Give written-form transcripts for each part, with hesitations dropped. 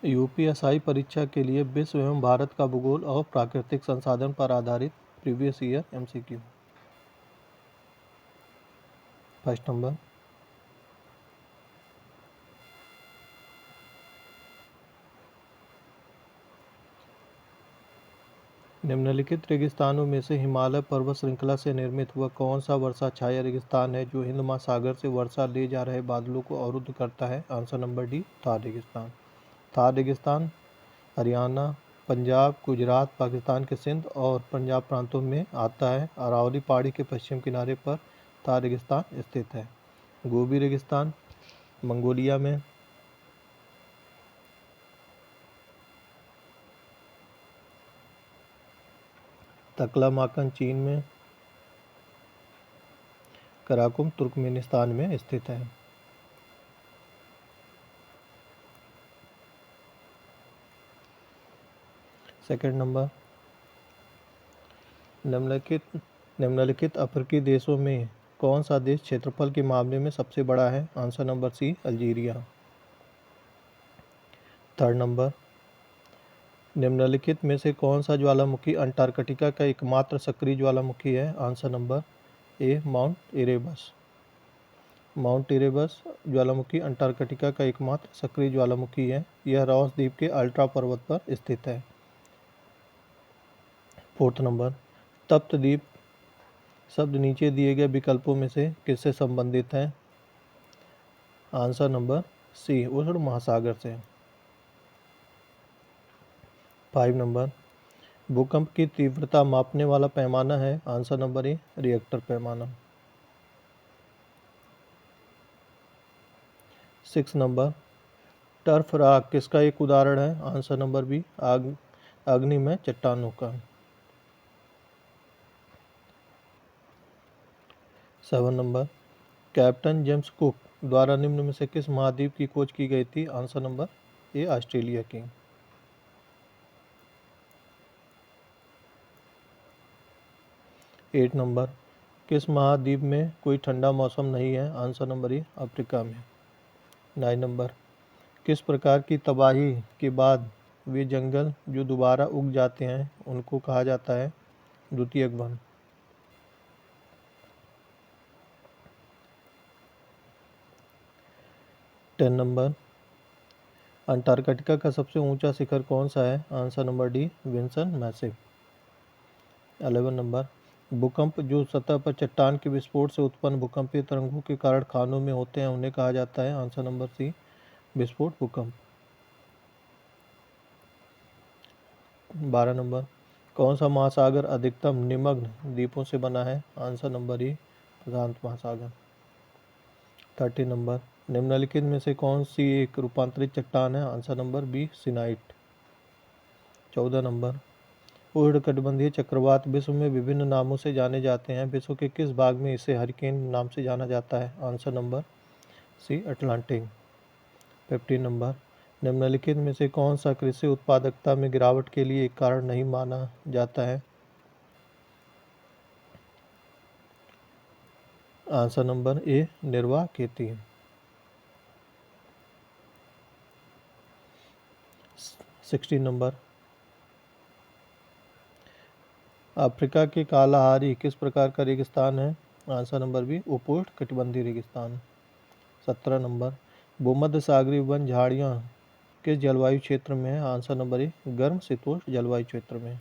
UPSI परीक्षा के लिए विश्व एवं भारत का भूगोल और प्राकृतिक संसाधन पर आधारित previous year MCQ. First number, निम्नलिखित रेगिस्तानों में से हिमालय पर्वत श्रृंखला से निर्मित वह कौन सा वर्षा छाया रेगिस्तान है जो हिंद महासागर से वर्षा ले जा रहे बादलों को अवरुद्ध करता है? आंसर नंबर डी, थार रेगिस्तान। थार रेगिस्तान हरियाणा, पंजाब, गुजरात, पाकिस्तान के सिंध और पंजाब प्रांतों में आता है। अरावली पहाड़ी के पश्चिम किनारे पर थार रेगिस्तान स्थित है। गोबी रेगिस्तान मंगोलिया में, तकलामाकन चीन में, कराकुम तुर्कमेनिस्तान में स्थित है। सेकंड नंबर, निम्नलिखित अफ्रीकी देशों में कौन सा देश क्षेत्रफल के मामले में सबसे बड़ा है? Answer number C, Algeria. Third number, निम्नलिखित में से कौन सा ज्वालामुखी अंटार्कटिका का एकमात्र सक्रिय ज्वालामुखी है? आंसर नंबर ए, माउंट इरेबस। माउंट इरेबस ज्वालामुखी अंटार्कटिका का एकमात्र सक्रिय ज्वालामुखी है। यह रॉस द्वीप के अल्ट्रा पर्वत पर स्थित है। फोर्थ नंबर, तप्त द्वीप शब्द नीचे दिए गए विकल्पों में से किससे संबंधित है? आंसर नंबर सी, उष्ण महासागर से। 5 नंबर, भूकंप की तीव्रता मापने वाला पैमाना है? आंसर नंबर ए, रिएक्टर पैमाना। 6 नंबर, टर्फ रॉक किसका एक उदाहरण है? आंसर नंबर बी, अग्निमय चट्टानों का। 7 नंबर, कैप्टन जेम्स कुक द्वारा निम्न में से किस महाद्वीप की खोज की गई थी? आंसर नंबर ए, ऑस्ट्रेलिया की। 8 नंबर, किस महाद्वीप में कोई ठंडा मौसम नहीं है? आंसर नंबर ए, अफ्रीका में। 9 नंबर, किस प्रकार की तबाही के बाद वे जंगल जो दोबारा उग जाते हैं उनको कहा जाता है? द्वितीयक वन। 10 नंबर, अंटार्कटिका का सबसे ऊंचा शिखर कौन सा है? Answer number D, Vinson Massif. 11 number, भूकंप जो सतह पर चट्टान के विस्फोट से उत्पन्न भूकंपीय तरंगों के कारण खानों में होते हैं उन्हें कहा जाता है? आंसर नंबर सी, विस्फोट भूकंप। 12 नंबर, कौन सा महासागर अधिकतम निमग्न द्वीपों से बना है? आंसर नंबर ए, प्रशांत महासागर। 13 नंबर, निम्नलिखित में से कौन सी एक रूपांतरित चट्टान है? Answer number B, syenite. 14 नंबर, उष्णकटिबंधीय चक्रवात विश्व में विभिन्न नामों से जाने जाते हैं। विश्व के किस भाग में इसे हरिकेन नाम से जाना जाता है? Answer number C, Atlantic. 15 number, निम्नलिखित में से कौन सा कृषि उत्पादकता में गिरावट के लिए एक कारण नहीं माना जाता है? आंसर नंबर ए, निर्वाह खेती। 16 नंबर, अफ्रीका के कालाहारी किस प्रकार का रेगिस्तान है? आंसर नंबर बी, उपोष्ण कटिबंधीय रेगिस्तान। 17 नंबर, भूमध्य सागरीय वन झाड़ियाँ किस जलवायु क्षेत्र में है? आंसर नंबर ए, गर्म शीतोष्ण जलवायु क्षेत्र में।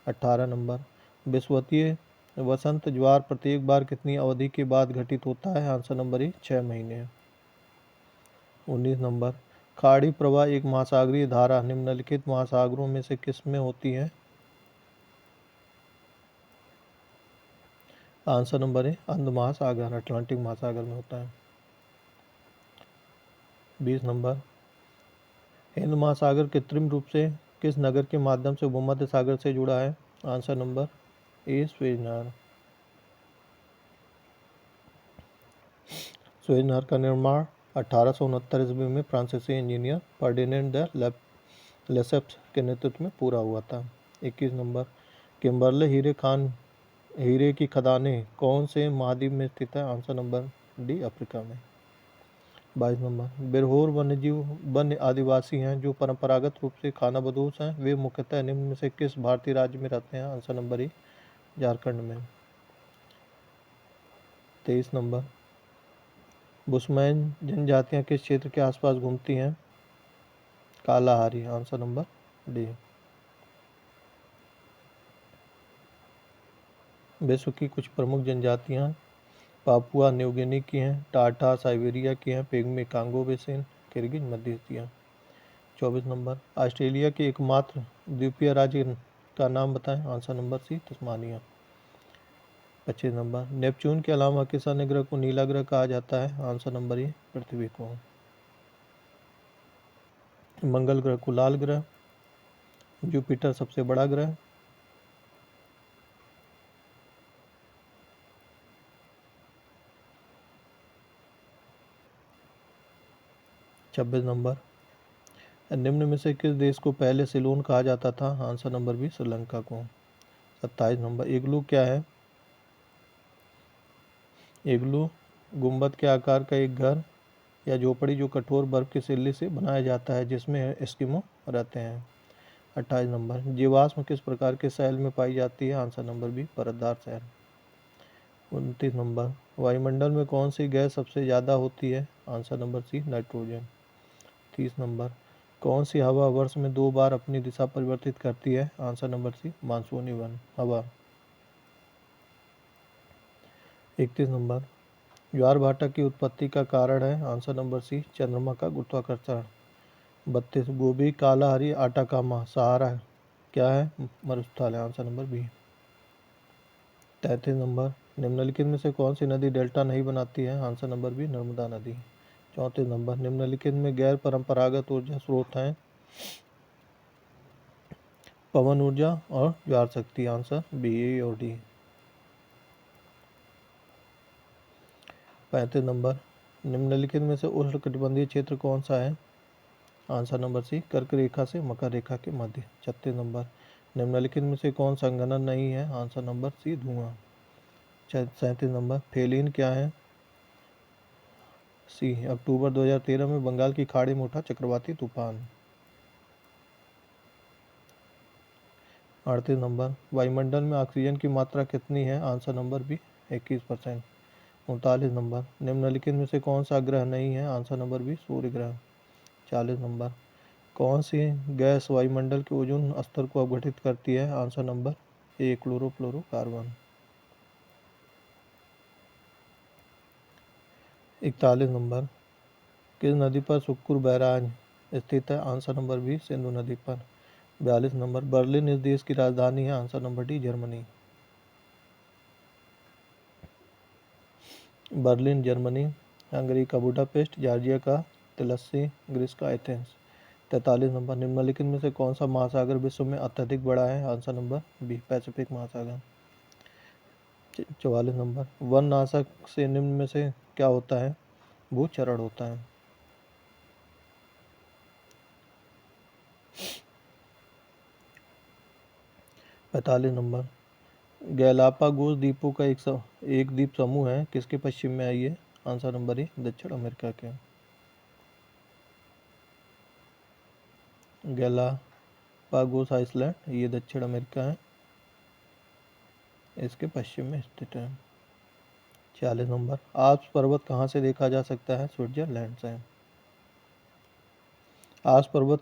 18 नंबर, विषुवतीय वसंत ज्वार प्रत्येक बार कितनी अवधि के बाद घटित होता है? आंसर नंबर ए, 6 महीने। 19 नंबर, खाड़ी प्रवाह एक महासागरीय धारा निम्नलिखित महासागरों में से किस में होती है? आंसर नंबर ए, अंध महासागर अटलांटिक महासागर में होता है। 20 नंबर, हिंद महासागर कृत्रिम रूप से किस नगर के माध्यम से भूमध्य सागर से जुड़ा है? आंसर नंबर ए, सुएज नहर। सुएज नहर का निर्माण 1869 ईस्वी में फ्रांसीसी इंजीनियर फर्डिनेंड द लेसेप्स के नेतृत्व में पूरा हुआ था। 21 नंबर, किम्बरले हीरे की खदानें कौन से महाद्वीप में स्थित है? आंसर नंबर डी, अफ्रीका में। 22 नंबर, बिरहोर वन्य आदिवासी हैं जो परंपरागत रूप से खानाबदोश हैं। वे मुख्यतः निम्न में से किस भारतीय राज्य में रहते हैं? आंसर नंबर ई झारखंड में। 23 नंबर, बुशमैन जनजातियां किस क्षेत्र के आसपास घूमती हैं? कालाहारी। Answer number D. विश्व की कुछ प्रमुख जनजातियां पापुआ न्यू गिनी की हैं, टाटा साइबेरिया की हैं, पिग्मी कांगो बेसिन, किर्गिज मध्य एशिया। 24 नंबर, ऑस्ट्रेलिया के एकमात्र द्वीपीय राज्य का नाम बताएं? Answer number C Tasmania. 25 number, Neptune के अलावा किस अन्य ग्रह को नीला ग्रह कहा जाता है? आंसर नंबर ए पृथ्वी को। मंगल ग्रह को लाल ग्रह, जुपिटर सबसे बड़ा ग्रह। 26 नंबर, निम्न में से किस देश को पहले सिलोन कहा जाता था? आंसर नंबर बी श्रीलंका को। 27 नंबर, इग्लू क्या है? इग्लू गुंबद के आकार का एक घर या झोपड़ी जो कठोर बर्फ की सिल्ली से बनाया जाता है जिसमें एस्किमो रहते हैं। 28 नंबर, जीवाश्म किस प्रकार के सैल में पाई जाती है? आंसर नंबर बी परतदार सैल। 29 नंबर, वायुमंडल में कौन सी गैस सबसे ज़्यादा होती है? Answer number C nitrogen. 30 नंबर, कौन सी हवा वर्ष में 2 बार अपनी दिशा परिवर्तित करती है? आंसर नंबर सी मानसूनी हवा। 31 नंबर, ज्वार भाटा की उत्पत्ति का कारण है? आंसर नंबर सी चंद्रमा का गुरुत्वाकर्षण। 32, गोबी, कालाहारी, आटाकामा, सहारा क्या है? मरुस्थल है। Answer number B. 33 नंबर, निम्नलिखित में से कौन सी नदी डेल्टा नहीं बनाती है? आंसर नंबर बी नर्मदा नदी। 34 नंबर, निम्नलिखित में गैर परंपरागत ऊर्जा स्रोत हैं? पवन ऊर्जा और ज्वार शक्ति। आंसर बी ए और डी। 35 नंबर, निम्नलिखित में से उष्णकटिबंधीय क्षेत्र कौन सा है? आंसर नंबर सी कर्क रेखा से मकर रेखा के मध्य। 36 नंबर, निम्नलिखित में से कौन संघनन नहीं है? आंसर नंबर सी धुआं। 37 नंबर, फेलिन क्या है? सी अक्टूबर 2013 में बंगाल की खाड़ी में उठा चक्रवाती तूफान। 38 नंबर, वायुमंडल में ऑक्सीजन की मात्रा कितनी है? Answer number B 21%। 39 नंबर, निम्नलिखित में से कौन सा ग्रह नहीं है? आंसर नंबर बी सूर्य ग्रह। 40 नंबर, कौन सी गैस वायुमंडल के ओजोन स्तर को अवघटित करती है? आंसर नंबर ए क्लोरोफ्लोरोकार्बन। 41 नंबर, किस नदी पर सुक्कुर बैराज स्थित है? आंसर नंबर बी सिंधु नदी पर। 42 नंबर, बर्लिन इस देश की राजधानी है? Answer number D Germany. Berlin Germany, Hungary का बुडापेस्ट, जॉर्जिया का तिलस्सी, ग्रीस का एथेंस। 43 नंबर, निम्नलिखित में से कौन सा महासागर विश्व में अत्यधिक बड़ा है? आंसर नंबर बी पैसिफिक महासागर। 44 नंबर, वन नाशक से निम्न में से क्या होता है? भूक्षरण होता है। 45 नंबर, गैलापागोस द्वीपों का एक द्वीप समूह है, किसके पश्चिम में आई है? आंसर नंबर ए दक्षिण अमेरिका के। गैलापागोस आइसलैंड ये दक्षिण अमेरिका है, इसके पश्चिम में स्थित है। 46 नंबर, आल्प्स पर्वत कहाँ से देखा जा सकता है? स्विट्जरलैंड से। आल्प्स पर्वत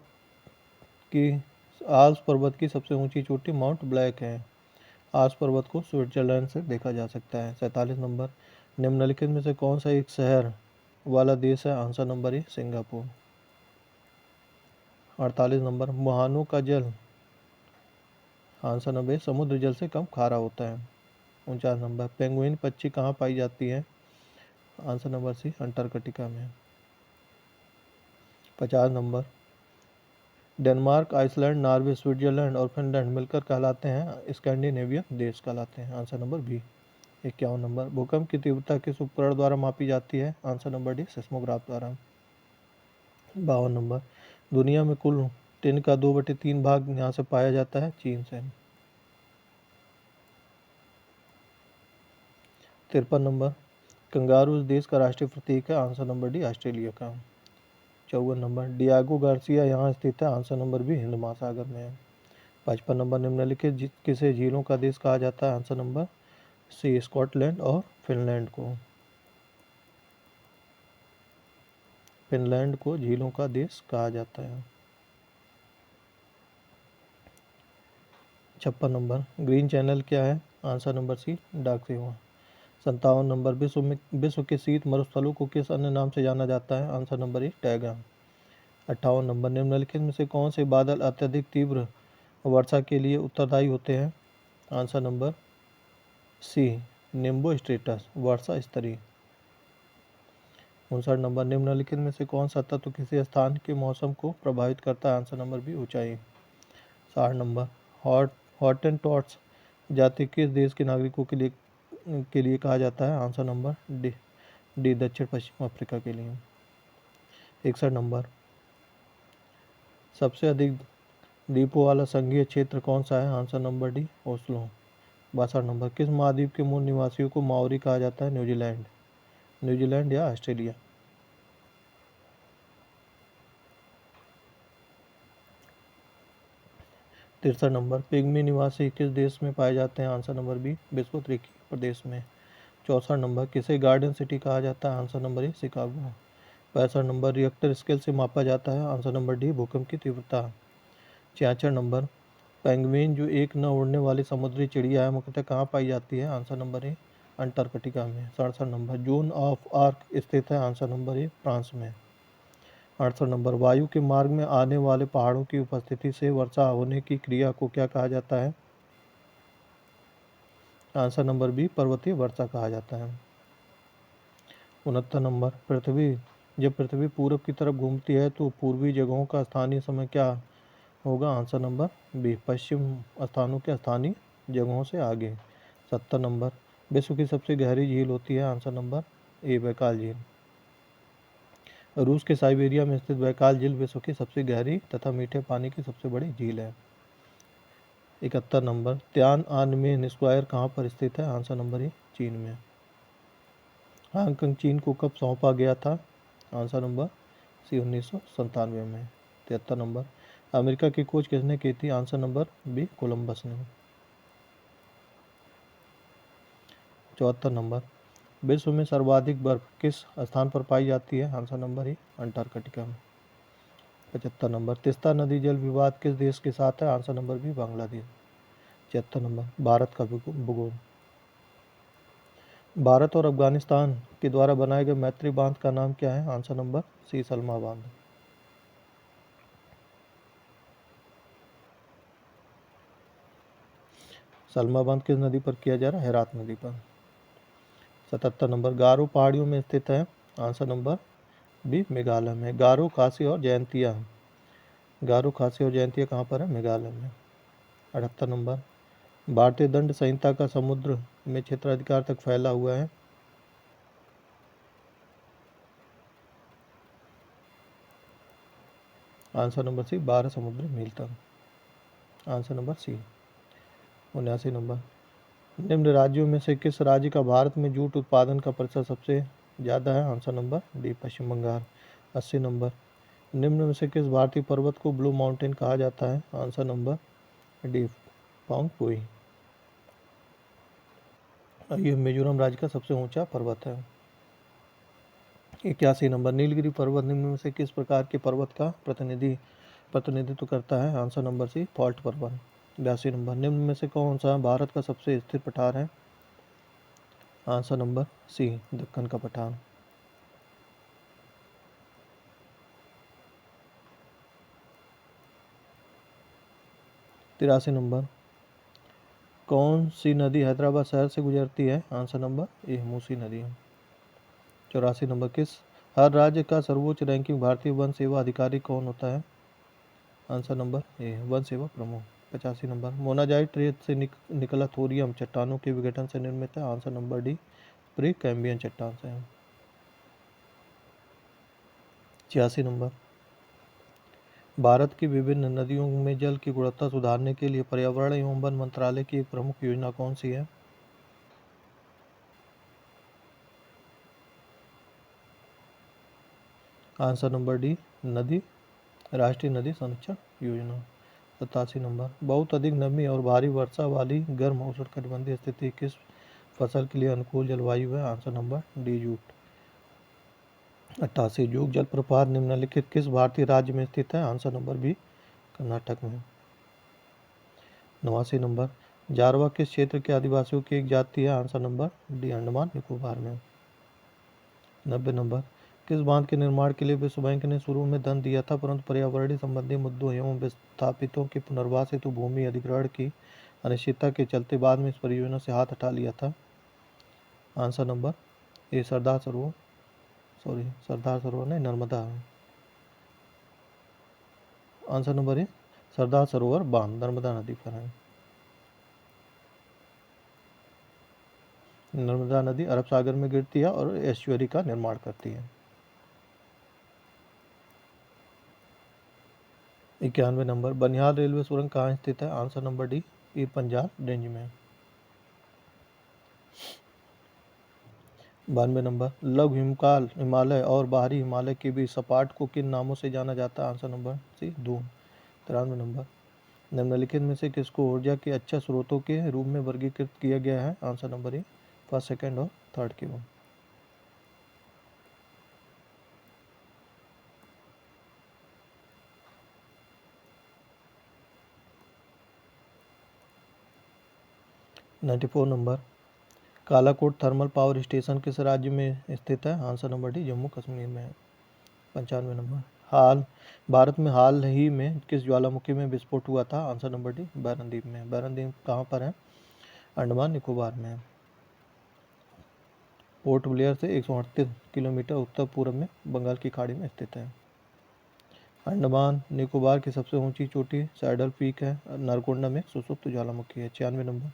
की आल्प्स पर्वत की सबसे ऊंची चोटी माउंट ब्लैक है। आल्प्स पर्वत को स्विट्जरलैंड से देखा जा सकता है। 47 नंबर, निम्नलिखित में से कौन सा एक शहर वाला देश है? Answer number A Singapore. 48 नंबर, मुहानों का जल आंसर नंबर ए समुद्र जल से कम खारा होता है। 49 नंबर, पेंगुइन पक्षी कहाँ पाई जाती है? आंसर नंबर सी अंटार्कटिका में। 50 number, Denmark, Iceland, Norway, Switzerland और फिनलैंड मिलकर कहलाते हैं स्कैंडिनेवियन देश कहलाते हैं। Answer number B. 51 नंबर, भूकंप की तीव्रता किस उपकरण द्वारा मापी जाती है? आंसर नंबर डी सिस्मोग्राफ द्वारा। 52 नंबर, दुनिया में कुल टिन का 2/3 भाग यहाँ से पाया जाता है? चीन से। 53 नंबर, कंगारू इस देश का राष्ट्रीय प्रतीक है। आंसर नंबर डी ऑस्ट्रेलिया का। 54 नंबर, डियागो गार्सिया यहाँ स्थित है। आंसर नंबर बी हिंद महासागर में है। 55 नंबर, निम्नलिखित किसे झीलों का देश कहा जाता है? आंसर नंबर सी स्कॉटलैंड और फिनलैंड को। फिनलैंड को झीलों का देश कहा जाता है। 56 नंबर, ग्रीन चैनल क्या है? आंसर नंबर सी डाक सेवा। 57 नंबर, विश्व के शीत मरुस्थलों को किस अन्य नाम से जाना जाता है? आंसर नंबर ए टैगा। 58 नंबर, निम्नलिखित में से कौन से बादल अत्यधिक तीव्र वर्षा के लिए उत्तरदायी होते हैं? आंसर नंबर सी निम्बो स्टेटस वर्षा स्तरीय। 59 नंबर, निम्नलिखित में से कौन सा तत्व किसी स्थान के मौसम को प्रभावित करता है? आंसर नंबर बी ऊंचाई। 60 नंबर, हॉटेनटॉट्स जाति किस देश के नागरिकों के लिए कहा जाता है? आंसर नंबर डी दक्षिण पश्चिम अफ्रीका के लिए। 61 नंबर, सबसे अधिक द्वीपों वाला संघीय क्षेत्र कौन सा है? Answer number D Oslo. 62 number, किस महाद्वीप के मूल निवासियों को माओरी कहा जाता है? न्यूजीलैंड या ऑस्ट्रेलिया। 63 नंबर, पिग्मी निवासी किस देश में पाए जाते हैं? आंसर नंबर बी विस्फोटरिकी प्रदेश में। 64 नंबर, किसे गार्डन सिटी कहा जाता है? आंसर नंबर ए शिकागो। 65 नंबर, रिएक्टर स्केल से मापा जाता है? आंसर नंबर डी भूकंप की तीव्रता। 66 नंबर, पेंगुइन जो एक न उड़ने वाली समुद्री चिड़िया है मुख्यतः कहाँ पाई जाती है? आंसर नंबर ए अंटार्कटिका में। 67 नंबर, जोन ऑफ आर्क स्थित है? आंसर नंबर ए फ्रांस में। 68 नंबर, वायु के मार्ग में आने वाले पहाड़ों की उपस्थिति से वर्षा होने की क्रिया को क्या कहा जाता है? आंसर नंबर बी पर्वतीय वर्षा कहा जाता है। 69 नंबर, जब पृथ्वी पूरब की तरफ घूमती है तो पूर्वी जगहों का स्थानीय समय क्या होगा? आंसर नंबर बी पश्चिम स्थानों के स्थानीय जगहों से आगे। 70 नंबर, विश्व की सबसे गहरी झील होती है? आंसर नंबर ए बैकाल झील। रूस के साइबेरिया में स्थित बैकाल झील विश्व की सबसे गहरी तथा मीठे पानी की सबसे बड़ी झील है। 71 नंबर, तियानअनमेन स्क्वायर कहाँ पर स्थित है? आंसर नंबर ए चीन में। हांगकांग चीन को कब सौंपा गया था? आंसर नंबर सी 1997 में। 73 नंबर, अमेरिका की खोज किसने की थी? आंसर नंबर बी कोलंबस ने। 74 नंबर, विश्व में सर्वाधिक बर्फ किस स्थान पर पाई जाती है? आंसर नंबर ए अंटार्कटिका में। 75 नंबर, तिस्ता नदी जल विवाद किस देश के साथ है? Answer number B Bangladesh. 76 number, Bharat का भूगोल। भारत और अफगानिस्तान के द्वारा बनाए गए मैत्री बांध का नाम क्या है? आंसर नंबर सी सलमा बांध। सलमा बांध किस नदी पर किया जा रहा है? हेरात नदी पर। 77 नंबर, गारो पहाड़ियों में स्थित है? आंसर नंबर बी मेघालय में। गारो खासी और जयंतिया कहाँ पर है? मेघालय में। 78 नंबर, भारतीय दंड संहिता का समुद्र में क्षेत्राधिकार तक फैला हुआ है? आंसर नंबर सी 12 समुद्री मील तक। आंसर नंबर सी। 79 नंबर, निम्न राज्यों में से किस राज्य का भारत में जूट उत्पादन का प्रतिशत सबसे ज़्यादा है? आंसर नंबर डी पश्चिम बंगाल। 80 नंबर, निम्न में से किस भारतीय पर्वत को ब्लू माउंटेन कहा जाता है? Answer number D Phawngpui. ये मिजोरम राज्य का सबसे ऊंचा पर्वत है। 81 नंबर, नीलगिरी पर्वत निम्न में से किस प्रकार के पर्वत का प्रतिनिधित्व करता है? आंसर नंबर सी फॉल्ट पर्वत। 82 नंबर, निम्न में से कौन सा भारत का सबसे स्थिर पठार है? आंसर नंबर सी दक्कन का पठार। 83 नंबर, कौन सी नदी हैदराबाद शहर से गुजरती है? आंसर नंबर ए मूसी नदी। 84 नंबर, हर राज्य का सर्वोच्च रैंकिंग भारतीय वन सेवा अधिकारी कौन होता है? आंसर नंबर ए वन सेवा प्रमुख। 85 नंबर, मोनाजाइट रेत से निकला थोरियम चट्टानों के विघटन से निर्मित है? Answer number D pre Cambrian चट्टान से है। 86 नंबर, भारत की विभिन्न नदियों में जल की गुणवत्ता सुधारने के लिए पर्यावरण एवं वन मंत्रालय की एक प्रमुख योजना कौन सी है? आंसर नंबर डी नदी, राष्ट्रीय नदी संरक्षण योजना। 87 नंबर, बहुत अधिक नमी और भारी वर्षा वाली गर्म उष्णकटिबंधीय स्थिति किस फसल के लिए अनुकूल जलवायु है? Answer number D jute. 88, जोग जलप्रपात निम्नलिखित किस भारतीय राज्य में स्थित है? आंसर नंबर बी कर्नाटक में। 89 नंबर, जारवा किस क्षेत्र के आदिवासियों की एक जाति है? Answer number D Andaman Nicobar में। 90 नंबर, किस बांध के निर्माण के लिए विश्व बैंक ने शुरू में धन दिया था परंतु पर्यावरण संबंधी मुद्दों एवं विस्थापितों के पुनर्वास हेतु भूमि अधिग्रहण की अनिश्चितता के चलते बाद में इस परियोजना से हाथ हटा लिया था? आंसर नंबर ए सरदार सरोवर नहीं, नर्मदा। आंसर नंबर ए सरदार सरोवर बांध नर्मदा नदी पर है। नर्मदा नदी अरब सागर में गिरती है और एस्चुअरी का निर्माण करती है। 91 नंबर, बनिहाल रेलवे सुरंग कहाँ स्थित है? आंसर नंबर डी ये पंजाब रेंज में। 92 नंबर, लघु हिमकाल हिमालय और बाहरी हिमालय के बीच सपाट को किन नामों से जाना जाता है? Answer number C Doon. 93 number, निम्नलिखित में से किसको ऊर्जा के अच्छे स्रोतों के रूप में वर्गीकृत किया गया है? आंसर नंबर ए फर्स्ट, सेकंड और थर्ड के वो। 94 number, Kalakot thermal power station किस राज्य में स्थित है? Answer number D Jammu Kashmir में है। 95 नंबर, भारत में हाल ही में किस ज्वालामुखी में विस्फोट हुआ था? आंसर नंबर डी बैरनद्वीप में। बैरनद्वीप कहाँ पर है? अंडमान निकोबार में है। पोर्ट ब्लेयर से 138 किलोमीटर उत्तर पूर्व में बंगाल की खाड़ी में स्थित है। अंडमान निकोबार की सबसे ऊंची चोटी सैडल पीक है। नरकोंडा में सुसुप्त ज्वालामुखी है। 96 नंबर,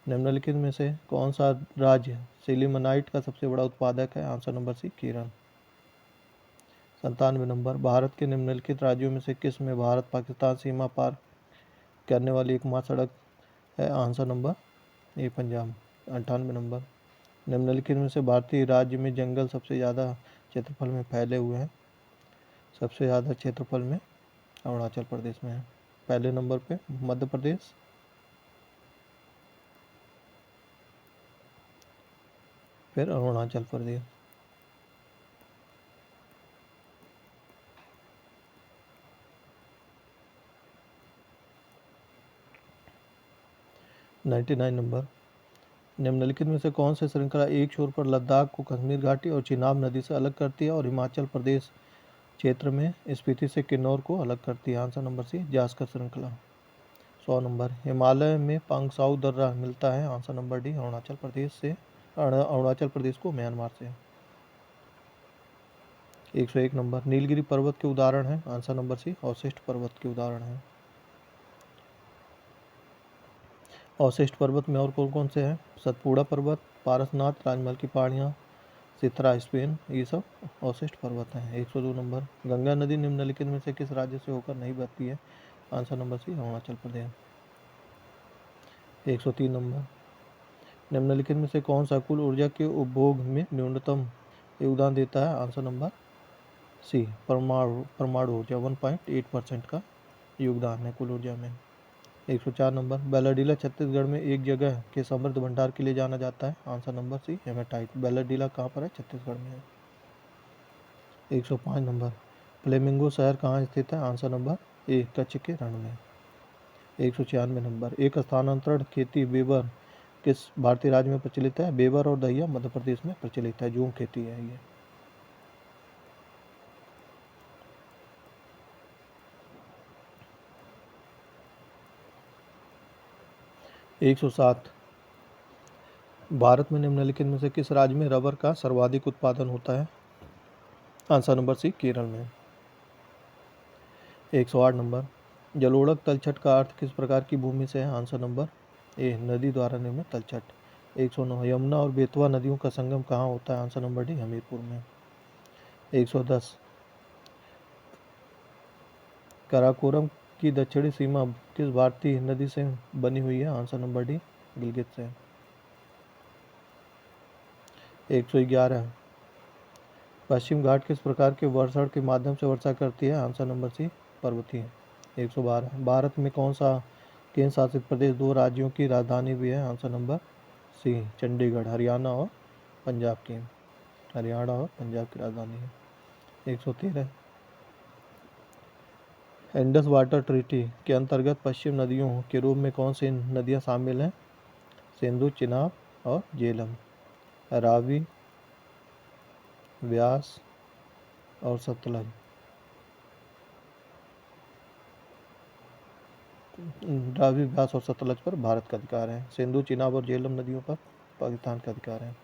निम्नलिखित में से कौन सा राज्य सिलिमनाइट का सबसे बड़ा उत्पादक है? Answer number C Kerala. 97 number, Bharat के निम्नलिखित राज्यों में से किस में भारत पाकिस्तान सीमा पार करने वाली एकमात्र सड़क है? आंसर नंबर ए पंजाब। 98 नंबर, निम्नलिखित में से भारतीय राज्य में जंगल सबसे ज़्यादा क्षेत्रफल में फैले हुए हैं? सबसे ज़्यादा क्षेत्रफल में अरुणाचल प्रदेश में है। पहले नंबर पे मध्य प्रदेश, फिर अरुणाचल प्रदेश। 99 नंबर, निम्नलिखित में से कौन सी श्रृंखला एक छोर पर लद्दाख को कश्मीर घाटी और चिनाब नदी से अलग करती है और हिमाचल प्रदेश क्षेत्र में स्पीति से किन्नौर को अलग करती है? आंसर नंबर सी जास्कर श्रृंखला। 100 नंबर, हिमालय में पांगसाउ दर्रा मिलता है? Answer number D Arunachal Pradesh को म्यांमार से। 101 नंबर, नीलगिरी पर्वत के उदाहरण है? आंसर नंबर सी अवशिष्ट पर्वत के उदाहरण है। अवशिष्ट पर्वत में और कौन कौन से हैं? सतपुड़ा पर्वत, पारसनाथ, राजमहल की पहाड़ियाँ, सिथरा स्पेन, ये सब अवशिष्ट पर्वत हैं। 102 नंबर, गंगा नदी निम्नलिखित में से किस राज्य से होकर नहीं बहती है? आंसर नंबर सी अरुणाचल प्रदेश। 103 नंबर, निम्नलिखित में से कौन सा कुल ऊर्जा के उपभोग में न्यूनतम योगदान देता है? आंसर नंबर सी परमाणु ऊर्जा 1.8% का योगदान है कुल ऊर्जा में। 104 नंबर, बैलाडीला छत्तीसगढ़ में एक जगह के समृद्ध भंडार के लिए जाना जाता है? Answer number C haematite. Bailadila कहाँ पर है? छत्तीसगढ़ में है। 105 नंबर, फ्लेमिंगो शहर कहाँ स्थित है? आंसर नंबर ए कच्छ के रण में। 196 नंबर, एक स्थानांतरण खेती बेबर किस भारतीय राज्य में प्रचलित है? बेबर और दहिया मध्य प्रदेश में प्रचलित है। झूम खेती है ये। 107, भारत में निम्नलिखित में से किस राज्य में रबर का सर्वाधिक उत्पादन होता है? आंसर नंबर सी केरल में। 108 नंबर, जलोढ़क तलछट का अर्थ किस प्रकार की भूमि से है? आंसर नंबर ए नदी द्वारा निर्मित तलछट। 109, यमुना और बेतवा नदियों का संगम कहाँ होता है? आंसर नंबर डी हमीरपुर में। 110, काराकोरम की दक्षिणी सीमा किस भारतीय नदी से बनी हुई है? आंसर नंबर डी गिलगित से। 111, पश्चिम घाट किस प्रकार के वर्षण के माध्यम से वर्षा करती है? आंसर नंबर सी पर्वतीय। 112 भारत में कौन सा केंद्र शासित प्रदेश दो राज्यों की राजधानी भी है? Answer number C Chandigarh. Haryana और पंजाब की राजधानी है। 113 इंडस वाटर ट्रीटी के अंतर्गत पश्चिम नदियों के रूप में कौन सी नदियां शामिल हैं? सिंधु, चिनाब और झेलम। रावी, व्यास और सतलज। रावी, व्यास और सतलज पर भारत का अधिकार है। सिंधु, चिनाब और झेलम नदियों पर पाकिस्तान का अधिकार है।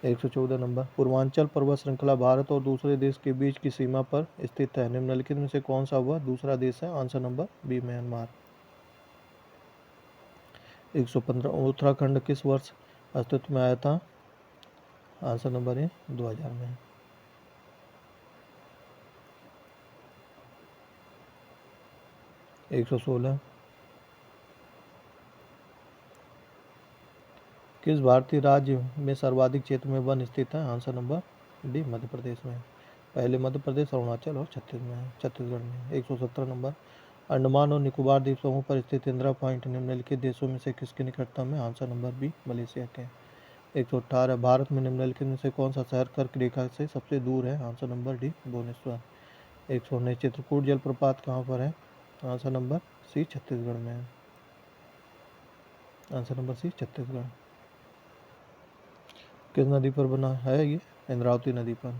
114 नंबर पूर्वांचल पर्वत श्रृंखला भारत और दूसरे देश के बीच की सीमा पर स्थित है। निम्नलिखित में से कौन सा वह दूसरा देश है? Answer number B Myanmar. 115 Uttarakhand किस वर्ष अस्तित्व में आया था? आंसर नंबर ए 2000 में। 116 किस भारतीय राज्य में सर्वाधिक क्षेत्र में वन स्थित है? Answer number D Madhya Pradesh में। पहले मध्य प्रदेश, अरुणाचल और छत्तीसगढ़ में। 117 नंबर अंडमान और निकोबार द्वीप समूह पर स्थित इंदिरा पॉइंट निम्नलिखित देशों में से किसके निकटतम है? आंसर नंबर बी मलेशिया के। 118 भारत में निम्नलिखित में से कौन सा शहर कर्क रेखा से सबसे दूर है? Answer number D Bhubaneswar. 119 Chitrakoot जलप्रपात कहाँ पर है? आंसर नंबर सी छत्तीसगढ़ में है। Answer number C Chhattisgarh. किस नदी पर बना है ये? इंद्रावती नदी पर।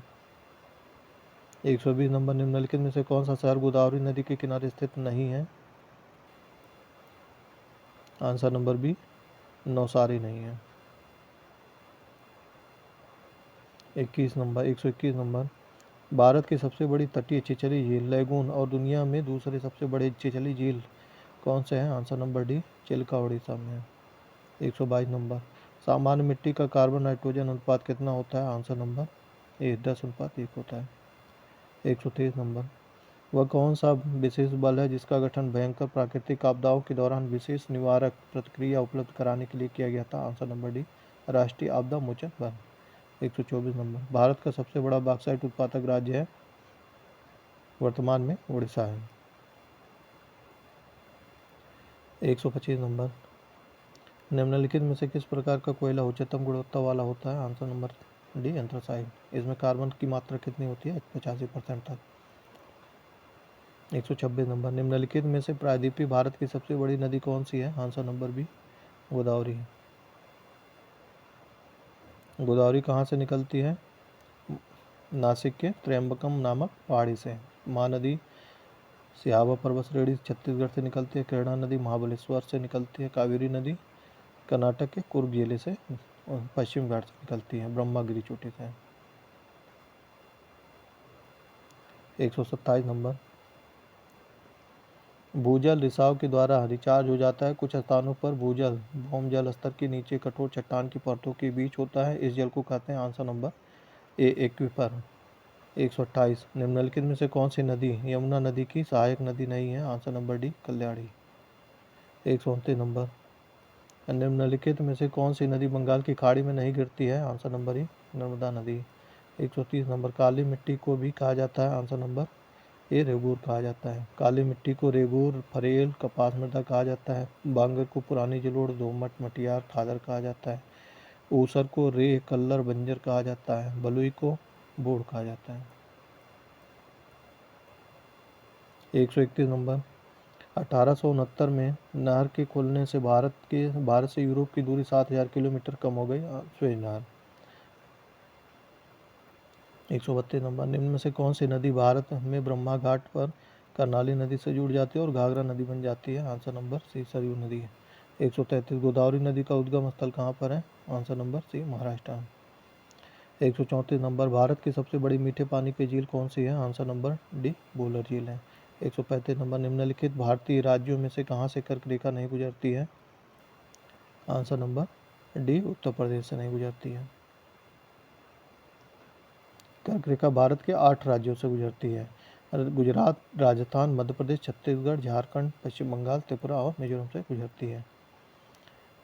120 नंबर निम्नलिखित में से कौन सा शहर गोदावरी नदी के किनारे स्थित नहीं है? आंसर नंबर बी नौसारी नहीं है। 121 नंबर भारत की सबसे बड़ी तटीय छिछली झील लैगून और दुनिया में दूसरे सबसे बड़े छिछली झील कौन से हैं? Answer number D Chilka Orissa में है। 122 नंबर सामान्य मिट्टी का कार्बन नाइट्रोजन अनुपात कितना होता है? आंसर नंबर ए 10:1 होता है। 123 नंबर वह कौन सा विशेष बल है जिसका गठन भयंकर प्राकृतिक आपदाओं के दौरान विशेष निवारक प्रतिक्रिया उपलब्ध कराने के लिए किया गया था? आंसर नंबर डी राष्ट्रीय आपदा मोचन बल। 124 नंबर भारत का सबसे बड़ा बॉक्साइट उत्पादक राज्य है? वर्तमान में उड़ीसा है। 125 नंबर निम्नलिखित में से किस प्रकार का कोयला उच्चतम गुणवत्ता वाला होता है? Answer number D anthracite. इसमें कार्बन की मात्रा कितनी होती है? 85% तक। 126 नंबर निम्नलिखित में से प्रायद्वीपीय भारत की सबसे बड़ी नदी कौन सी है? आंसर नंबर बी गोदावरी है। गोदावरी कहाँ से निकलती है? नासिक के त्र्यंबकम नामक पहाड़ी से। महानदी सिहावा पर्वत श्रेणी छत्तीसगढ़ से निकलती है। कृष्णा नदी महाबलेश्वर से निकलती है। कावेरी नदी कर्नाटक के कुर्ग जिले से पश्चिम घाट से निकलती है, ब्रह्मागिरी चोटी से। 127 नंबर भूजल रिसाव के द्वारा रिचार्ज हो जाता है। कुछ स्थानों पर भूजल भौमजल स्तर के नीचे कठोर चट्टान की परतों के बीच होता है। इस जल को कहते हैं? आंसर नंबर ए एक्वीफर। 128 निम्नलिखित में से कौन सी नदी यमुना नदी की सहायक नदी नहीं है? Answer number D Kalyani. 129 number निम्नलिखित में से कौन सी नदी बंगाल की खाड़ी में नहीं गिरती है? आंसर नंबर ए नर्मदा नदी। 130 नंबर काली मिट्टी को भी कहा जाता है? आंसर नंबर ए रेगूर कहा जाता है। काली मिट्टी को रेगूर, फरेल, कपास मृदा कहा जाता है। बांगर को पुरानी जलोढ़, दोमट, मटियार, खादर कहा जाता है। ऊसर को रेह, कल्लर, बंजर कहा जाता है। बलुई को बोड़ कहा जाता है। 131 नंबर 1869 में नहर के खुलने से भारत से यूरोप की दूरी 7000 किलोमीटर कम हो गई। सुएज नहर। 132 नंबर निम्न में से कौन सी नदी भारत में ब्रह्मा घाट पर करनाली नदी से जुड़ जाती है और घाघरा नदी बन जाती है? आंसर नंबर सी सरयू नदी है। 133 गोदावरी नदी का उद्गम स्थल कहाँ पर है? Answer number C Maharashtra. 134 number Bharat की सबसे बड़ी मीठे पानी की झील कौन सी है? आंसर नंबर डी वूलर झील है। 135 नंबर निम्नलिखित भारतीय राज्यों में से कहाँ से कर्क रेखा नहीं गुजरती है? Answer number D Uttar Pradesh से नहीं गुजरती है। कर्क रेखा भारत के 8 राज्यों से गुजरती है। गुजरात, राजस्थान, मध्य प्रदेश, छत्तीसगढ़, झारखंड, पश्चिम बंगाल, त्रिपुरा और मिजोरम से गुजरती है।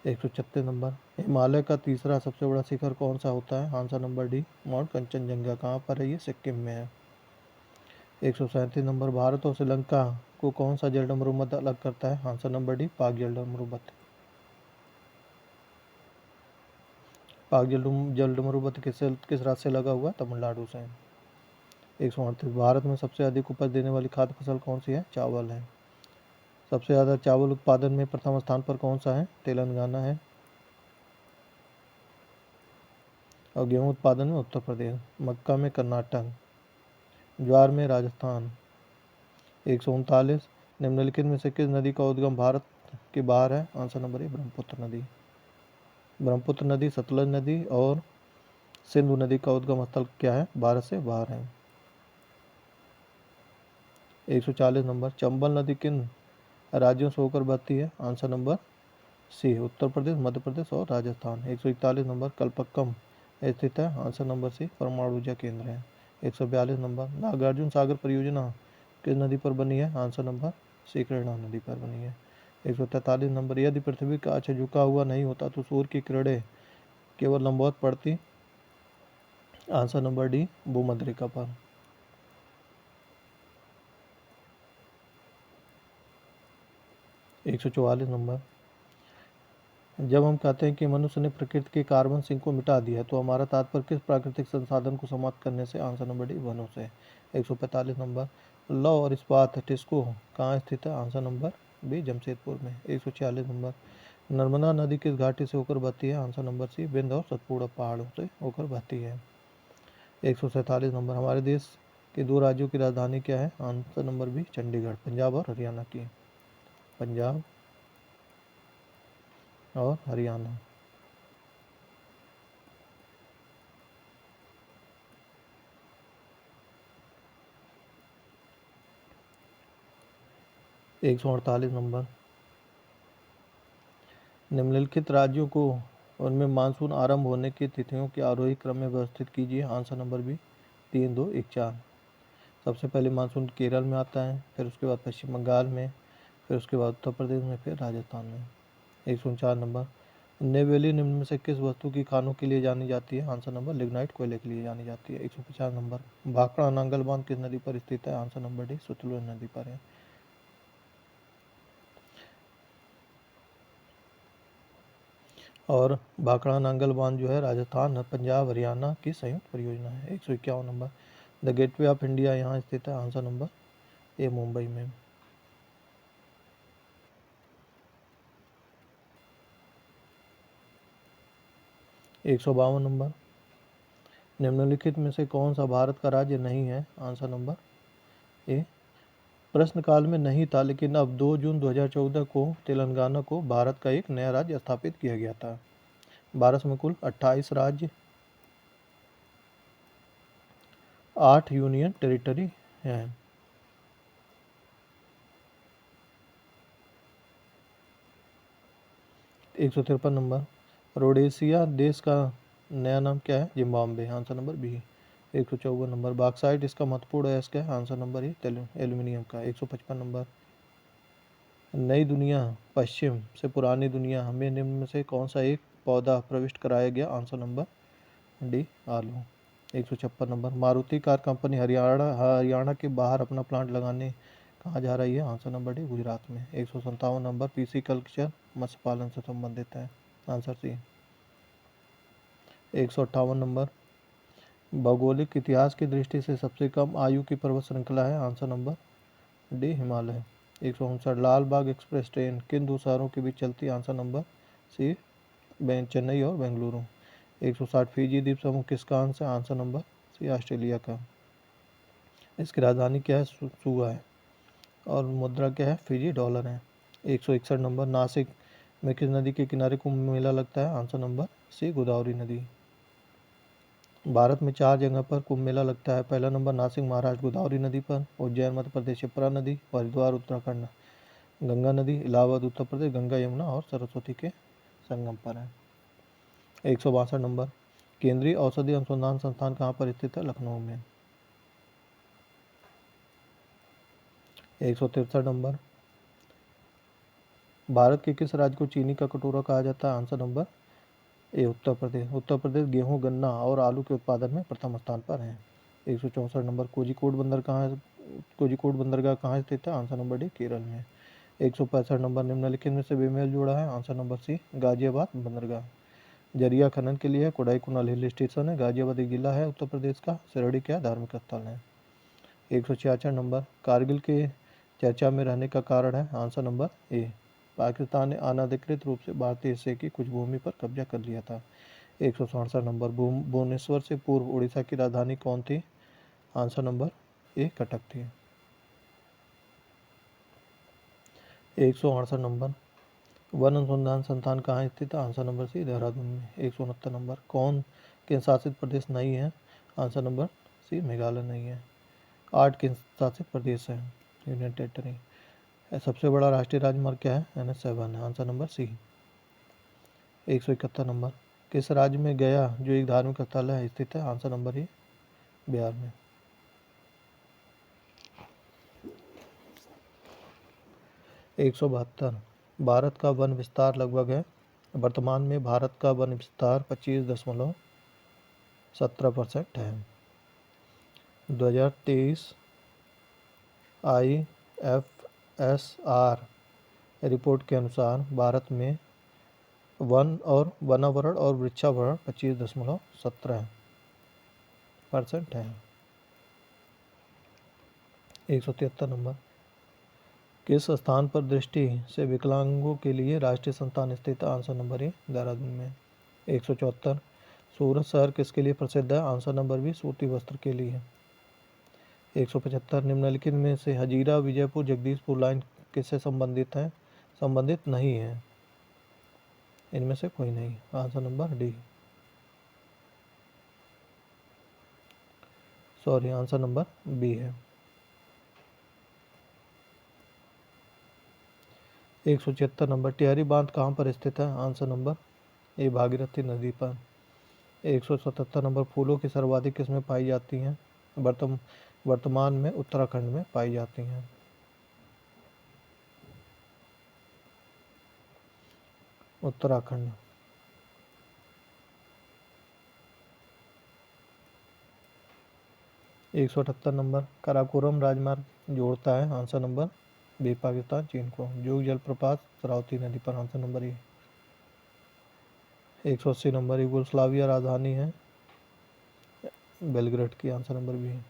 136 नंबर, हिमालय का तीसरा सबसे बड़ा शिखर कौन सा होता है? Answer number D, mount Kanchenjunga. कहाँ पर है ये? सिक्किम में है। 137 नंबर, भारत और श्रीलंका को कौन सा जलमरूमत अलग करता है? आंसर नंबर डी, पाक जलमरूमत। पाक जलमरूमत किस राज्य से लगा हुआ है? तमिलनाडु से। 138, भारत में सबसे अधिक उपज देने वाली खाद्य फसल कौन सी है? चावल है। सबसे ज़्यादा चावल उत्पादन में प्रथम स्थान पर कौन सा है? तेलंगाना है। और गेहूं उत्पादन में उत्तर प्रदेश, मक्का में कर्नाटक, ज्वार में राजस्थान। 139, निम्नलिखित में से किस नदी का उद्गम भारत के बाहर है? आंसर नंबर ए, ब्रह्मपुत्र नदी। ब्रह्मपुत्र नदी, सतलज नदी और सिंधु नदी का उद्गम स्थल क्या है? भारत से बाहर है। 140 नंबर, चंबल नदी किन राज्यों से होकर बहती है? आंसर नंबर सी, उत्तर प्रदेश, मध्य प्रदेश और राजस्थान। 141 नंबर, कलपक्कम स्थित है? आंसर नंबर सी, परमाणु ऊर्जा केंद्र है। 142 नंबर, नागार्जुन सागर परियोजना किस नदी पर बनी है? आंसर नंबर सी, कृष्णा नदी पर बनी है। 143 नंबर, यदि पृथ्वी का अक्ष झुका हुआ नहीं होता तो सूर्य की किरणें केवल लंबवत पड़ती? आंसर नंबर डी, भूमध्य रेखा पर। 144 नंबर, जब हम कहते हैं कि मनुष्य ने प्रकृति के कार्बन सिंक को मिटा दिया तो हमारा तात्पर्य किस प्राकृतिक संसाधन को समाप्त करने से? आंसर नंबर डी, वनों से। 145 नंबर, लौह और इस्पात टिस्को कहाँ स्थित है? आंसर नंबर बी, जमशेदपुर में। 146 नंबर, नर्मदा नदी किस घाटी से होकर बहती है? आंसर नंबर सी, विंध्य और सतपुड़ा पहाड़ों से होकर बहती है। 147 नंबर, हमारे देश के दो राज्यों की राजधानी क्या है? Answer number B, Chandigarh. Punjab और हरियाणा की। पंजाब और हरियाणा। 148 नंबर, निम्नलिखित राज्यों को उनमें मानसून आरंभ होने की तिथियों के आरोही क्रम में व्यवस्थित कीजिए। Answer number B, 3, 2, 1, 4। सबसे पहले मानसून केरल में आता है, फिर उसके बाद पश्चिम बंगाल में, फिर उसके बाद उत्तर प्रदेश में, फिर राजस्थान में। 149 नंबर, नेवेली निम्न में से किस वस्तु की खानों के लिए जानी जाती है? आंसर नंबर लिग्नाइट, कोयले के लिए जानी जाती है। 150 नंबर, भाखड़ा नांगल बांध किस नदी पर स्थित है? आंसर नंबर डी, सतलुज नदी पर है। और भाखड़ा नांगल बांध जो है राजस्थान, पंजाब, हरियाणा की संयुक्त परियोजना है। 151 number, the gateway of India यहाँ स्थित है? आंसर नंबर ए, मुंबई में। 152 नंबर, निम्नलिखित में से कौन सा भारत का राज्य नहीं है? आंसर नंबर ए, प्रश्नकाल में नहीं था लेकिन अब 2 जून 2014 को तेलंगाना को भारत का एक नया राज्य स्थापित किया गया था। भारत में कुल 28 राज्य, 8 यूनियन टेरिटरी हैं। 153 नंबर, रोडेशिया देश का नया नाम क्या है? Zimbabwe. Answer number B. 154 number, bauxite इसका महत्वपूर्ण अयस्क है? आंसर नंबर ए, एल्यूमिनियम का। 155 नंबर, नई दुनिया पश्चिम से पुरानी दुनिया में निम्न में से कौन सा एक पौधा प्रविष्ट कराया गया? आंसर नंबर डी, आलू। 156 number, Maruti car company Haryana के बाहर अपना प्लांट लगाने कहाँ जा रही है? आंसर नंबर डी, गुजरात में। 157 नंबर, पीसी कल्चर मत्स्य पालन से संबंधित है? Answer C. 158 नंबर, भौगोलिक इतिहास की दृष्टि से सबसे कम आयु की पर्वत श्रृंखला है? Answer number D, Himalaya. 159, लाल बाग एक्सप्रेस ट्रेन किन दो शहरों के बीच चलती है? आंसर नंबर सी, चेन्नई और बेंगलुरु। 160, फिजी द्वीप समूह किसका अंश है? आंसर नंबर सी, ऑस्ट्रेलिया का। इसकी राजधानी क्या है? सुआ है। और मुद्रा क्या है? फिजी डॉलर है। 161 नंबर, नासिक में किस नदी के किनारे कुंभ मेला लगता है? आंसर नंबर सी, गोदावरी नदी। भारत में 4 जगह पर कुंभ मेला लगता है। पहला नंबर नासिक महाराष्ट्र गोदावरी नदी पर, उज्जैन मध्य प्रदेश शिप्रा नदी, हरिद्वार उत्तराखंड गंगा नदी, इलाहाबाद उत्तर प्रदेश गंगा यमुना और सरस्वती के संगम पर है। 162 नंबर, केंद्रीय औषधि अनुसंधान संस्थान कहाँ पर स्थित है? लखनऊ में। 163 नंबर, भारत के किस राज्य को चीनी का कटोरा कहा जाता है? आंसर नंबर ए उत्तर प्रदेश। उत्तर प्रदेश गेहूं, गन्ना और आलू के उत्पादन में प्रथम स्थान पर है। 164 नंबर, कोझिकोड बंदरगाह कहाँ स्थित है? आंसर नंबर डी केरल में। 165 नंबर, निम्नलिखित में से बेमेल जोड़ा है? आंसर नंबर सी गाजियाबाद बंदरगाह। जरिया खनन के लिए कोडाईकुनाल हिल स्टेशन है। गाजियाबाद एक जिला है उत्तर प्रदेश का। शिरडी क्या धार्मिक स्थल है? 166 नंबर, कारगिल के चर्चा में रहने का कारण है? आंसर नंबर ए पाकिस्तान ने अनाधिकृत रूप से भारतीय हिस्से की कुछ भूमि पर कब्जा कर लिया था। 167 नंबर, भुवनेश्वर से पूर्व उड़ीसा की राजधानी कौन थी? आंसर नंबर ए कटक थी। 168 नंबर, वन अनुसंधान संस्थान कहाँ स्थित है? आंसर नंबर सी देहरादून में। 169 नंबर, कौन केंद्र शासित प्रदेश नहीं है? आंसर नंबर सी मेघालय नहीं है। 8 केंद्र शासित प्रदेश है यूनियन टेरिटरी। सबसे बड़ा राष्ट्रीय राजमार्ग क्या है? NH7 है। आंसर नंबर सी। 171 नंबर, किस राज्य में गया जो एक धार्मिक स्थल है स्थित है? आंसर नंबर ए बिहार में। 172, भारत का वन विस्तार लगभग है। वर्तमान में भारत का वन विस्तार 25.17% है। 2023 IFSR रिपोर्ट के अनुसार भारत में वनावरण और वृक्षावरण 25.17% है। 173 नंबर, किस स्थान पर दृष्टि से विकलांगों के लिए राष्ट्रीय संस्थान स्थित है? आंसर नंबर ए देहरादून में। 174, सूरत शहर किसके लिए प्रसिद्ध है? आंसर नंबर बी सूती वस्त्र के लिए। 175, निम्नलिखित में से हजीरा विजयपुर जगदीशपुर लाइन किससे संबंधित है? संबंधित नहीं है, इनमें से कोई नहीं। Answer number D answer number B है। 176 नंबर, टिहरी बांध कहाँ पर स्थित है? आंसर नंबर ए भागीरथी नदी पर। 177 नंबर, फूलों की सर्वाधिक किस्में पाई जाती हैं? वर्तमान में उत्तराखंड में पाई जाती हैं। उत्तराखंड। 178 नंबर, काराकोरम राजमार्ग जोड़ता है? आंसर नंबर बी पाकिस्तान चीन को। जोग जलप्रपात शरावती नदी पर। आंसर नंबर ए। 180 नंबर, यूगोस्लाविया राजधानी है बेलग्रेड की। आंसर नंबर बी है।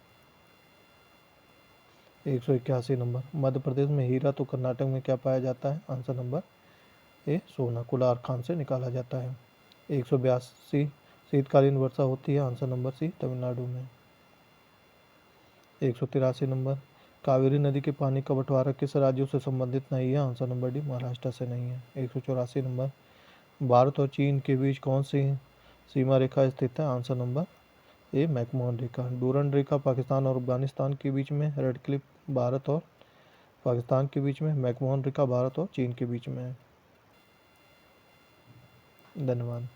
181 नंबर, मध्य प्रदेश में हीरा तो कर्नाटक में क्या पाया जाता है? आंसर नंबर ए सोना कुलार खान से निकाला जाता है। 182, शीतकालीन वर्षा होती है? आंसर नंबर सी तमिलनाडु में। 183 नंबर, कावेरी नदी के पानी का बंटवारा किस राज्यों से संबंधित नहीं है? आंसर नंबर डी महाराष्ट्र से नहीं है। 184 नंबर, भारत और चीन के बीच कौन सी सीमा रेखा स्थित है? आंसर नंबर ए मैकमोहन रेखा। डूरंड रेखा पाकिस्तान और अफगानिस्तान के बीच में, रेड क्लिफ भारत और पाकिस्तान के बीच में, मैकमोहन रेखा भारत और चीन के बीच में है। धन्यवाद।